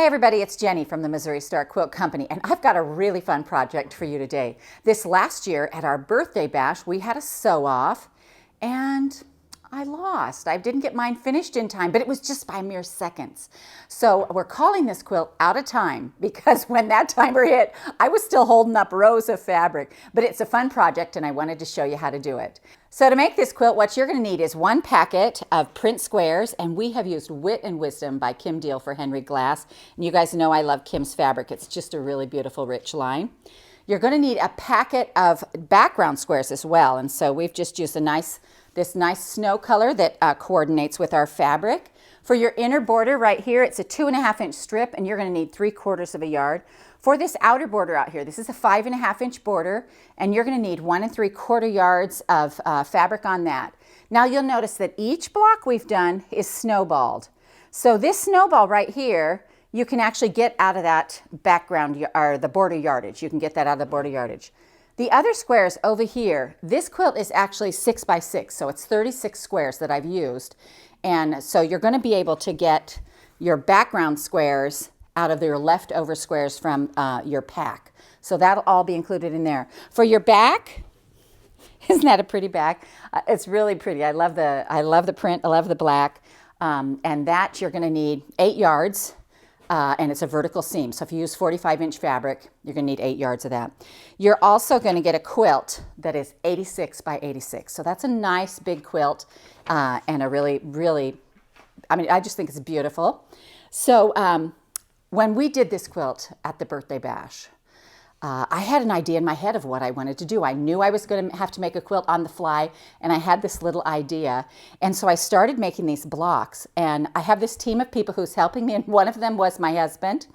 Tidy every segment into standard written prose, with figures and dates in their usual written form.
everybody, it's Jenny from the Missouri Star Quilt Company, and I've got a really fun project for you today. This last year at our birthday bash, we had a sew-off, and I lost. I didn't get mine finished in time, but it was just by mere seconds. So we're calling this quilt out of time because when that timer hit, I was still holding up rows of fabric. But it's a fun project and I wanted to show you how to do it. So to make this quilt, what you're going to need is one packet of print squares, and we have used Wit and Wisdom by Kim Deal for Henry Glass. And you guys know I love Kim's fabric. It's just a really beautiful, rich line. You're going to need a packet of background squares as well. And so we've just used this nice snow color that coordinates with our fabric. For your inner border right here, it's a 2.5-inch strip, and you're going to need 3/4 of a yard. For this outer border out here, this is a 5.5-inch border, and you're going to need 1 3/4 yards of fabric on that. Now you'll notice that each block we've done is snowballed. So this snowball right here, you can actually get out of that background or the border yardage. You can get that out of the border yardage. The other squares over here, this quilt is actually 6 by 6, so it's 36 squares that I've used. And so you're going to be able to get your background squares out of your leftover squares from your pack. So that'll all be included in there. For your back, isn't that a pretty back? It's really pretty. I love the print. I love the black. And that you're going to need 8 yards. And it's a vertical seam. So if you use 45-inch fabric, you're going to need 8 yards of that. You're also going to get a quilt that is 86 by 86. So that's a nice big quilt and a really, really, I just think it's beautiful. So when we did this quilt at the birthday bash, I had an idea in my head of what I wanted to do. I knew I was going to have to make a quilt on the fly, and I had this little idea. And so I started making these blocks, and I have this team of people who's helping me, and one of them was my husband.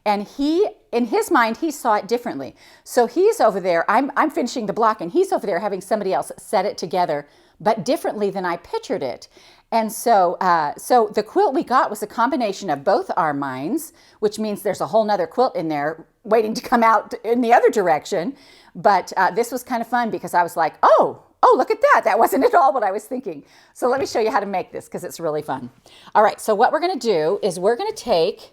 And he, in his mind, he saw it differently. So he's over there, I'm finishing the block, and he's over there having somebody else set it together, but differently than I pictured it. And so the quilt we got was a combination of both our minds, which means there's a whole nother quilt in there waiting to come out in the other direction. But this was kind of fun because I was like, oh, look at that. That wasn't at all what I was thinking. So let me show you how to make this because it's really fun. All right, so what we're going to do is we're going to take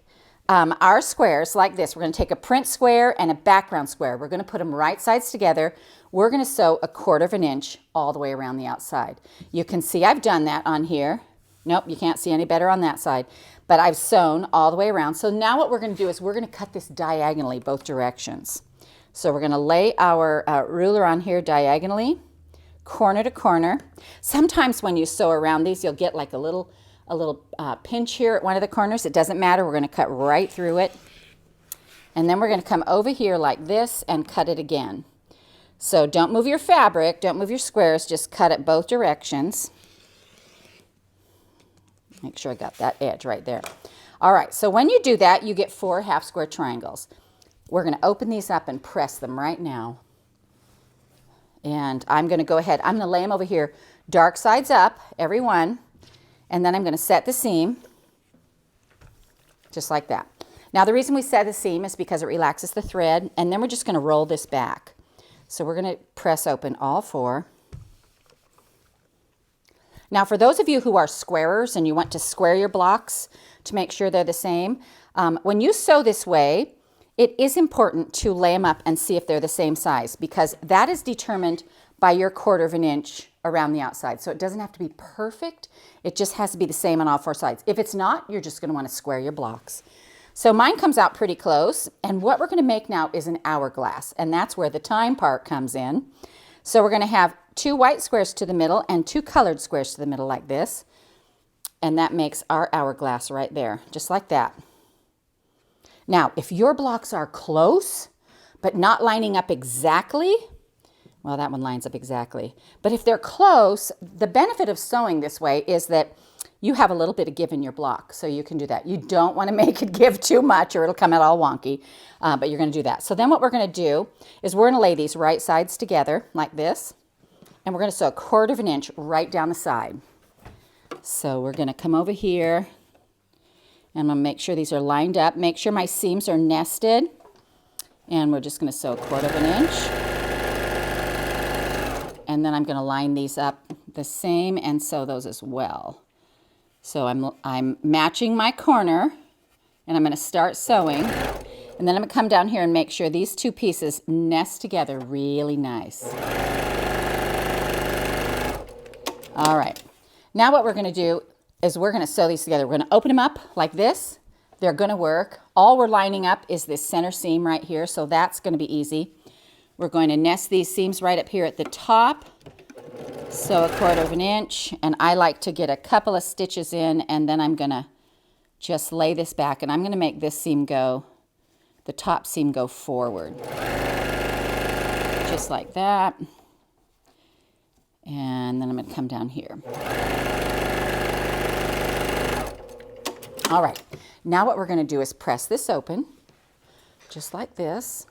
our squares like this. We're going to take a print square and a background square. We're going to put them right sides together. We're going to sew 1/4 inch all the way around the outside. You can see I've done that on here. Nope, you can't see any better on that side. But I've sewn all the way around. So now what we're going to do is we're going to cut this diagonally both directions. So we're going to lay our ruler on here diagonally, corner to corner. Sometimes when you sew around these, you'll get like a little pinch here at one of the corners. It doesn't matter. We're going to cut right through it. And then we're going to come over here like this and cut it again. So don't move your fabric, don't move your squares, just cut it both directions. Make sure I got that edge right there. All right, so when you do that, you get 4 half square triangles. We're going to open these up and press them right now. And I'm going to go ahead, I'm going to lay them over here, dark sides up, every one. And then I'm going to set the seam, just like that. Now the reason we set the seam is because it relaxes the thread, and then we're just going to roll this back. So we're going to press open all 4. Now for those of you who are squarers and you want to square your blocks to make sure they're the same, when you sew this way, it is important to lay them up and see if they're the same size, because that is determined by your 1/4 inch around the outside. So it doesn't have to be perfect. It just has to be the same on all 4 sides. If it's not, you're just going to want to square your blocks. So mine comes out pretty close, and what we're going to make now is an hourglass, and that's where the time part comes in. So we're going to have 2 white squares to the middle and 2 colored squares to the middle like this, and that makes our hourglass right there, just like that. Now, if your blocks are close, but not lining up exactly, well, that one lines up exactly, but if they're close, the benefit of sewing this way is that you have a little bit of give in your block, so you can do that. You don't want to make it give too much or it'll come out all wonky, but you're going to do that. So then what we're going to do is we're going to lay these right sides together like this, and we're going to sew 1/4 inch right down the side. So we're going to come over here, and I'm going to make sure these are lined up. Make sure my seams are nested, and we're just going to sew 1/4 inch. And then I'm going to line these up the same and sew those as well. So I'm matching my corner And I'm going to start sewing. And then I'm going to come down here and make sure these two pieces nest together really nice. All right. Now what we're going to do is we're going to sew these together. We're going to open them up like this. They're going to work. All we're lining up is this center seam right here, so that's going to be easy. We're going to nest these seams right up here at the top. Sew 1/4 inch, and I like to get a couple of stitches in, and then I'm going to just lay this back, and I'm going to make this seam go, the top seam go forward. Just like that. And then I'm going to come down here. All right, now what we're going to do is press this open, just like this.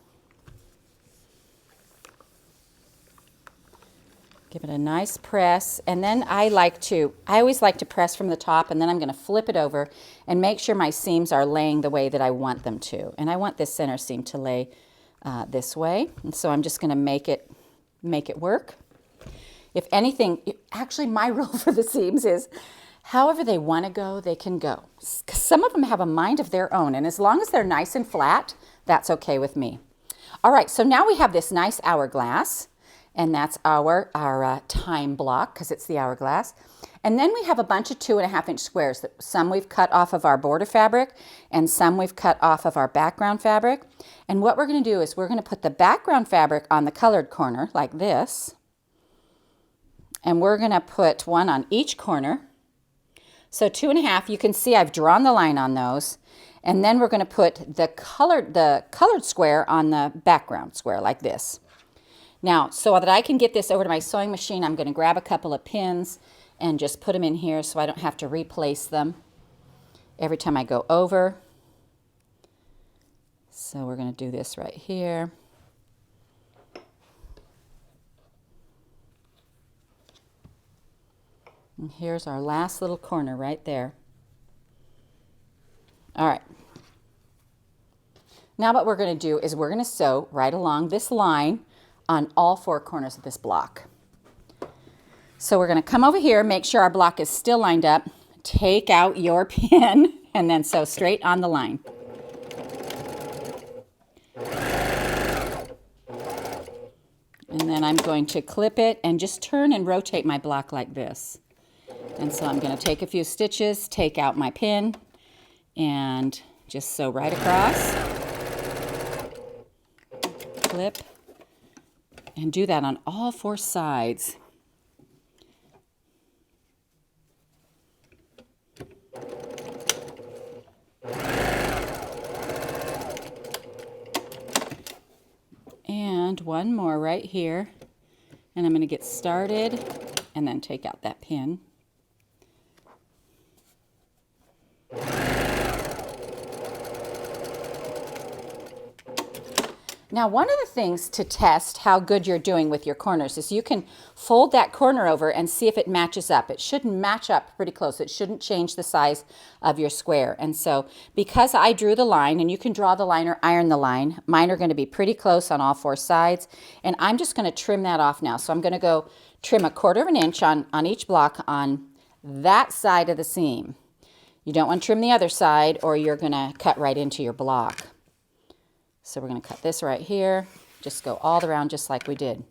Give it a nice press, and then I always like to press from the top, and then I'm going to flip it over and make sure my seams are laying the way that I want them to. And I want this center seam to lay this way, and so I'm just going to make it work. If anything, actually my rule for the seams is however they want to go, they can go. Some of them have a mind of their own, and as long as they're nice and flat, that's okay with me. All right, so now we have this nice hourglass. And that's our time block because it's the hourglass. And then we have a bunch of 2.5 inch squares. Some we've cut off of our border fabric and some we've cut off of our background fabric. And what we're going to do is we're going to put the background fabric on the colored corner like this. And we're going to put one on each corner. So 2.5, you can see I've drawn the line on those. And then we're going to put the colored square on the background square like this. Now, so that I can get this over to my sewing machine, I'm going to grab a couple of pins and just put them in here so I don't have to replace them every time I go over. So we're going to do this right here. And here's our last little corner right there. All right. Now what we're going to do is we're going to sew right along this line on all 4 corners of this block. So we're going to come over here, make sure our block is still lined up, take out your pin, and then sew straight on the line. And then I'm going to clip it and just turn and rotate my block like this. And so I'm going to take a few stitches, take out my pin, and just sew right across. Clip. And do that on all 4 sides. And one more right here. And I'm going to get started and then take out that pin. Now, one of the things to test how good you're doing with your corners is you can fold that corner over and see if it matches up. It should match up pretty close. It shouldn't change the size of your square. And so because I drew the line, and you can draw the line or iron the line, mine are going to be pretty close on all 4 sides. And I'm just going to trim that off now. So I'm going to go trim 1/4 inch on each block on that side of the seam. You don't want to trim the other side or you're going to cut right into your block. So we're going to cut this right here, just go all around just like we did.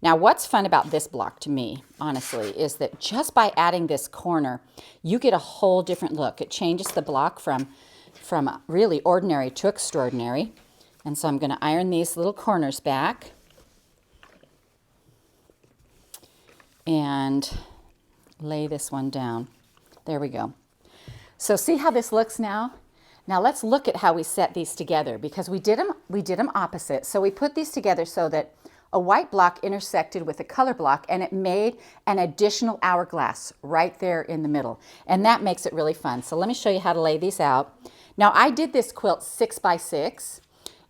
Now what's fun about this block to me, honestly, is that just by adding this corner, you get a whole different look. It changes the block from really ordinary to extraordinary. And so I'm going to iron these little corners back. And lay this one down. There we go. So see how this looks now? Now let's look at how we set these together because we did them opposite. So we put these together so that a white block intersected with a color block and it made an additional hourglass right there in the middle. And that makes it really fun. So let me show you how to lay these out. Now I did this quilt 6 by 6,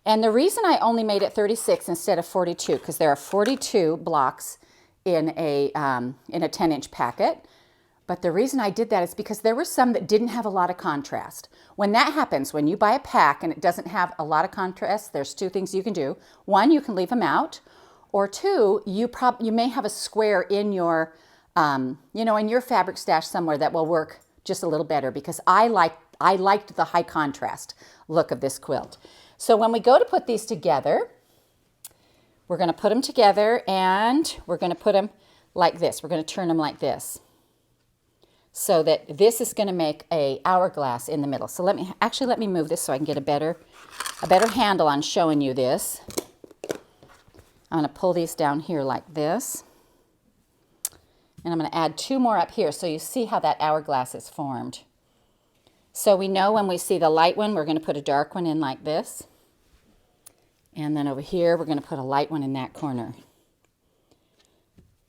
and the reason I only made it 36 instead of 42 because there are 42 blocks in a 10-inch packet. But the reason I did that is because there were some that didn't have a lot of contrast. When that happens, when you buy a pack and it doesn't have a lot of contrast, there's 2 things you can do. 1, you can leave them out, or 2, you may have a square in your, in your fabric stash somewhere that will work just a little better because I like I liked the high contrast look of this quilt. So when we go to put these together, we're going to put them together and we're going to put them like this. We're going to turn them like this, so that this is going to make a hourglass in the middle. So let me move this so I can get a better handle on showing you this. I'm going to pull these down here like this. And I'm going to add 2 more up here so you see how that hourglass is formed. So we know when we see the light one, we're going to put a dark one in like this. And then over here, we're going to put a light one in that corner.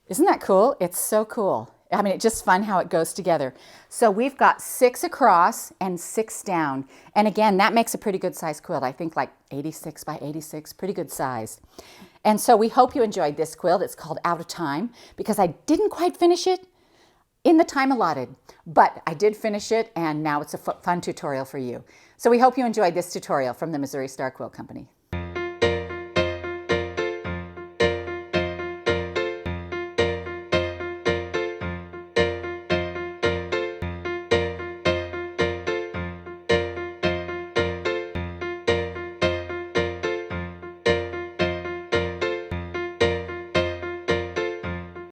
Isn't that cool? It's so cool. I mean, it's just fun how it goes together. So we've got 6 across and 6 down. And again, that makes a pretty good size quilt. I think like 86 by 86, pretty good size. And so we hope you enjoyed this quilt. It's called Out of Time because I didn't quite finish it in the time allotted, but I did finish it and now it's a fun tutorial for you. So we hope you enjoyed this tutorial from the Missouri Star Quilt Company.